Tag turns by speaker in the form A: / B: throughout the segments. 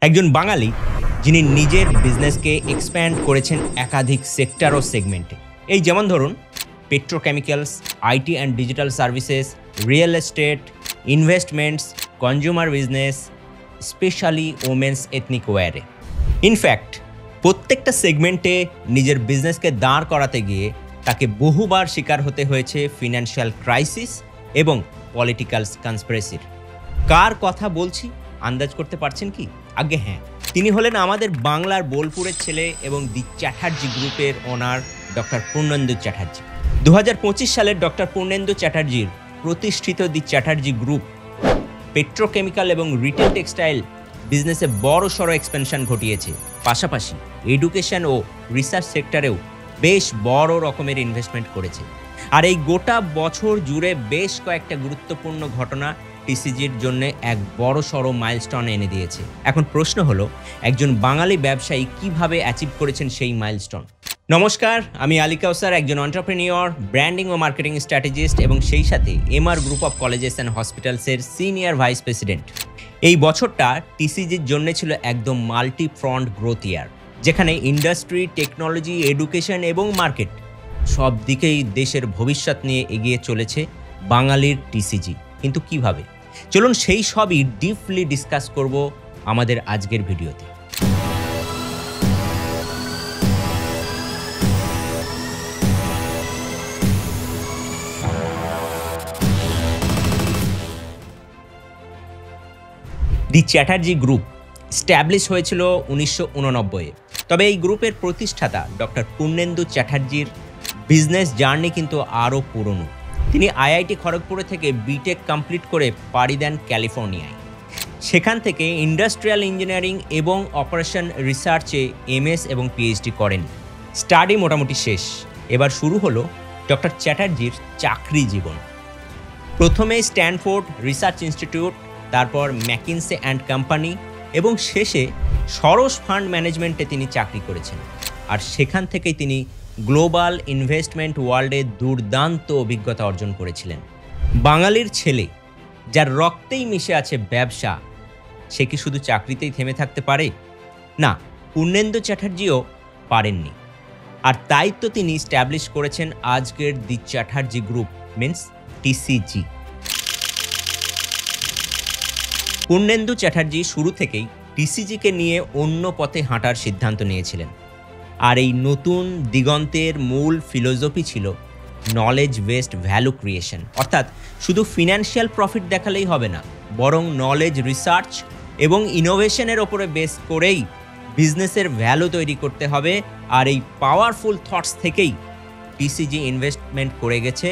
A: একজন বাঙালি যিনি নিজের বিজনেসকে এক্সপ্যান্ড করেছেন একাধিক সেক্টর ও সেগমেন্টে। এই যেমন ধরুন petrochemicals, IT and digital services, real estate, investments, consumer business, specially women's ethnic ওয়্যারে। ইনফ্যাক্ট প্রত্যেকটা সেগমেন্টে নিজের বিজনেসকে দাঁড় করাতে গিয়ে তাকে বহুবার শিকার হতে হয়েছে ফিনান্সিয়াল ক্রাইসিস এবং পলিটিক্যাল কনস্পিরেসির। কার কথা বলছি আন্দাজ করতে পারছেন কি? আগে হ্যাঁ, তিনি হলেন আমাদের বাংলার বোলপুরের ছেলে এবং দি চ্যাটার্জি গ্রুপের ওনার ডক্টর পূর্ণেন্দু চ্যাটার্জি। 2025 সালের ডক্টর পূর্ণেন্দু চ্যাটার্জির প্রতিষ্ঠিত দি চ্যাটার্জি গ্রুপ পেট্রোকেমিক্যাল এবং রিটেল টেক্সটাইল বিজনেসে বড় সড়ো এক্সপেনশন ঘটিয়েছে। পাশাপাশি এডুকেশন ও রিসার্চ সেক্টরেও বেশ বড় রকমের ইনভেস্টমেন্ট করেছে। আর এই গোটা বছর জুড়ে বেশ কয়েকটা গুরুত্বপূর্ণ ঘটনা টিসিজির জন্য এক বড় সড়ো মাইলস্টোন এনে দিয়েছে। এখন প্রশ্ন হলো, একজন বাঙালি ব্যবসায়ী কিভাবে অ্যাচিভ করেছেন সেই মাইলস্টোন? নমস্কার, আমি আলী কাউসার, একজন এন্টারপ্রেনিয়র, ব্র্যান্ডিং ও মার্কেটিং স্ট্র্যাটেজিস্ট এবং সেই সাথে MR group of colleges and হসপিটালসের সিনিয়র ভাইস প্রেসিডেন্ট। এই বছরটা টিসিজির জন্য ছিল একদম মাল্টি ফ্রন্ট গ্রোথ ইয়ার, যেখানে ইন্ডাস্ট্রি, টেকনোলজি, এডুকেশন এবং মার্কেট সব দিকেই দেশের ভবিষ্যৎ নিয়ে এগিয়ে চলেছে বাঙালির টিসিজি। কিন্তু কিভাবে? চলুন সেই সবই ডিপলি ডিসকাস করব আমাদের আজকের ভিডিওতে। দি চ্যাটার্জি গ্রুপ স্ট্যাবলিশ হয়েছিল 1989-এ। তবে এই গ্রুপের প্রতিষ্ঠাতা ডক্টর পূর্ণেন্দু চ্যাটার্জির বিজনেস জার্নি কিন্তু আরও পুরনো। তিনি আইআইটি খড়গপুরে থেকে বিটেক কমপ্লিট করে পাড়ি দেন ক্যালিফোর্নিয়ায়। সেখান থেকে ইন্ডাস্ট্রিয়াল ইঞ্জিনিয়ারিং এবং অপারেশন রিসার্চে এমএস এবং পিএইচডি করেন। স্টাডি মোটামুটি শেষ। এবার শুরু হলো ডক্টর চ্যাটার্জির চাকরি জীবন। প্রথমে স্ট্যানফোর্ড রিসার্চ ইনস্টিটিউট, তারপর ম্যাকিনসে অ্যান্ড কোম্পানি এবং শেষে সরস ফান্ড ম্যানেজমেন্টে তিনি চাকরি করেছেন। আর সেখান থেকেই তিনি গ্লোবাল ইনভেস্টমেন্ট ওয়ার্ল্ডে দুর্দান্ত অভিজ্ঞতা অর্জন করেছিলেন। বাঙালির ছেলে যার রক্তেই মিশে আছে ব্যবসা, সে কি শুধু চাকরিতেই থেমে থাকতে পারে? না, পূর্ণেন্দু চ্যাটার্জিও পারেননি। আর তাই তো তিনি স্ট্যাবলিশ করেছেন আজকের the Chatterjee group, means TCG. Purnendu Chatterjee শুরু থেকেই টিসিজিকে নিয়ে অন্য পথে হাঁটার সিদ্ধান্ত নিয়েছিলেন। আর এই নতুন দিগন্তের মূল ফিলোসফি ছিল নলেজ বেসড ভ্যালু ক্রিয়েশন। অর্থাৎ শুধু ফিনান্সিয়াল প্রফিট দেখালেই হবে না, বরং নলেজ, রিসার্চ এবং ইনোভেশনের ওপরে বেস করেই বিজনেসের ভ্যালু তৈরি করতে হবে। আর এই পাওয়ারফুল থটস থেকেই টিসিজি ইনভেস্টমেন্ট করে গেছে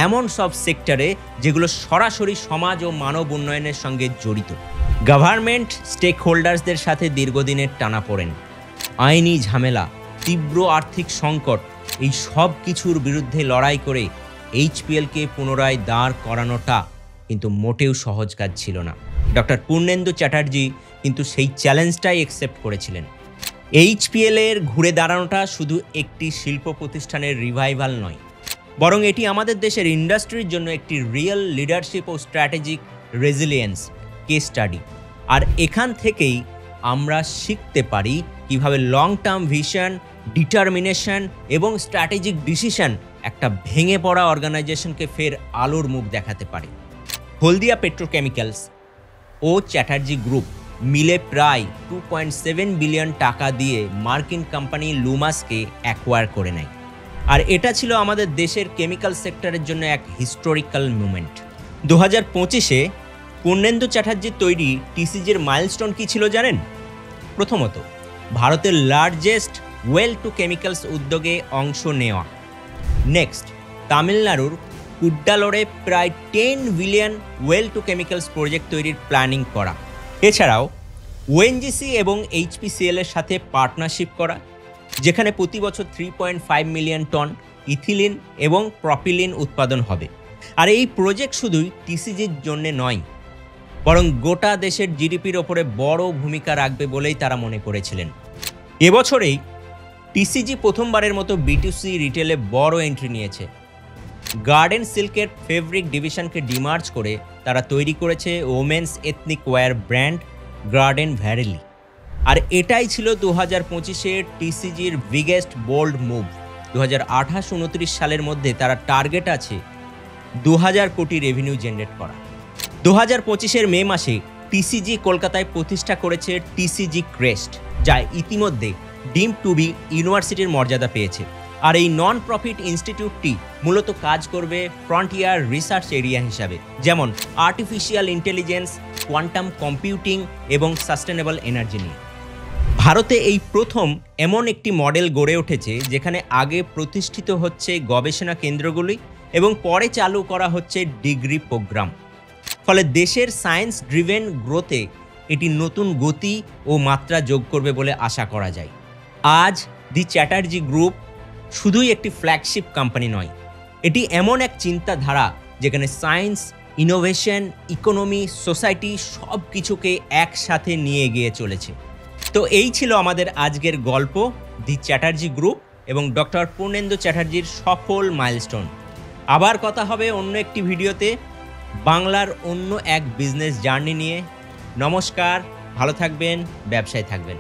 A: এমন সব সেক্টরে যেগুলো সরাসরি সমাজ ও মানব উন্নয়নের সঙ্গে জড়িত। গভর্নমেন্ট স্টেক হোল্ডার্সদের সাথে দীর্ঘদিনের টানাপোড়েন, আইনি ঝামেলা, তীব্র আর্থিক সংকট, এই সব কিছুর বিরুদ্ধে লড়াই করে এইচপিএলকে পুনরায় দাঁড় করানোটা কিন্তু মোটেও সহজ কাজ ছিল না। ডক্টর পূর্ণেন্দু চ্যাটার্জি কিন্তু সেই চ্যালেঞ্জটাই অ্যাকসেপ্ট করেছিলেন। এইচপিএলের ঘুরে দাঁড়ানোটা শুধু একটি শিল্প প্রতিষ্ঠানের রিভাইভাল নয়, বরং এটি আমাদের দেশের ইন্ডাস্ট্রির জন্য একটি রিয়েল লিডারশিপ ও স্ট্র্যাটেজিক রেজিলিয়েন্স কেস স্টাডি। আর এখান থেকেই আমরা শিখতে পারি কিভাবে লং টার্ম ভিশন, ডিটারমিনেশন এবং স্ট্র্যাটেজিক ডিসিশন একটা ভেঙে পড়া অর্গানাইজেশনকে ফের আলোর মুখ দেখাতে পারে। হলদিয়া পেট্রোকেমিক্যালস ও চ্যাটার্জি গ্রুপ মিলে প্রায় 2.7 বিলিয়ন টাকা দিয়ে মার্কিন কোম্পানি লুমাসকে অ্যাকোয়ার করে নেয়। আর এটা ছিল আমাদের দেশের কেমিক্যাল সেক্টরের জন্য এক হিস্টোরিক্যাল মুমেন্ট। 2025-এ পূর্ণেন্দু চ্যাটার্জির তৈরি টিসিজির মাইলস্টোন কী ছিল জানেন? প্রথমত, ভারতের লার্জেস্ট ওয়েল টু কেমিক্যালস উদ্যোগে অংশ নেওয়া। নেক্সট, তামিলনাড়ুর কুড্ডালোরে প্রায় 10 billion oil to chemicals project তৈরির প্ল্যানিং করা। এছাড়াও ওএনজিসি এবং এইচপিসিএল এর সাথে পার্টনারশিপ করা, যেখানে প্রতি বছর 3.5 মিলিয়ন টন ইথিলিন এবং প্রপিলিন উৎপাদন হবে। আর এই প্রজেক্ট শুধুই টিসিজির জন্য নয়, বরং গোটা দেশের জিডিপির ওপরে বড় ভূমিকা রাখবে বলেই তারা মনে করেছিলেন। এবছরেই টিসিজি প্রথমবারের মতো বিটুসি রিটেলে বড় এন্ট্রি নিয়েছে। গার্ডেন সিল্কের ফেব্রিক ডিভিশনকে ডিমার্জ করে তারা তৈরি করেছে women's ethnic wear brand Garden Vareli. আর এটাই ছিল 2025-এ টিসিজির বিগেস্ট বোল্ড মুভ। 2028-29 সালের মধ্যে তারা টার্গেট আছে 2000 কোটি রেভিনিউ জেনারেট করা। 2025-এর মে মাসে টিসিজি কলকাতায় প্রতিষ্ঠা করেছে টিসিজি ক্রেস্ট, যা ইতিমধ্যে ডিম টু বি ইউনিভার্সিটির মর্যাদা পেয়েছে। আর এই নন প্রফিট ইনস্টিটিউটটি মূলত কাজ করবে ফ্রন্টিয়ার রিসার্চ এরিয়া হিসাবে, যেমন আর্টিফিশিয়াল ইন্টেলিজেন্স, কোয়ান্টাম কম্পিউটিং এবং সাস্টেনেবল এনার্জি নিয়ে। ভারতে এই প্রথম এমন একটি মডেল গড়ে উঠেছে যেখানে আগে প্রতিষ্ঠিত হচ্ছে গবেষণা কেন্দ্রগুলি এবং পরে চালু করা হচ্ছে ডিগ্রি প্রোগ্রাম। ফলে দেশের সায়েন্স ড্রিভেন গ্রোথে এটি নতুন গতি ও মাত্রা যোগ করবে বলে আশা করা যায়। আজ দি চ্যাটার্জি গ্রুপ শুধুই একটি ফ্ল্যাগশিপ কোম্পানি নয়, এটি এমন এক চিন্তাধারা যেখানে সায়েন্স, ইনোভেশন, ইকোনমি, সোসাইটি সব কিছুকে একসাথে নিয়ে এগিয়ে চলেছে। তো এই ছিল আমাদের আজকের গল্প, দি চ্যাটার্জি গ্রুপ এবং ডক্টর পূর্ণেন্দু চ্যাটার্জির সফল মাইলস্টোন। আবার কথা হবে অন্য একটি ভিডিওতে বাংলার অন্য এক বিজনেস জার্নি নিয়ে। নমস্কার, ভালো থাকবেন, ব্যবসায় থাকবেন।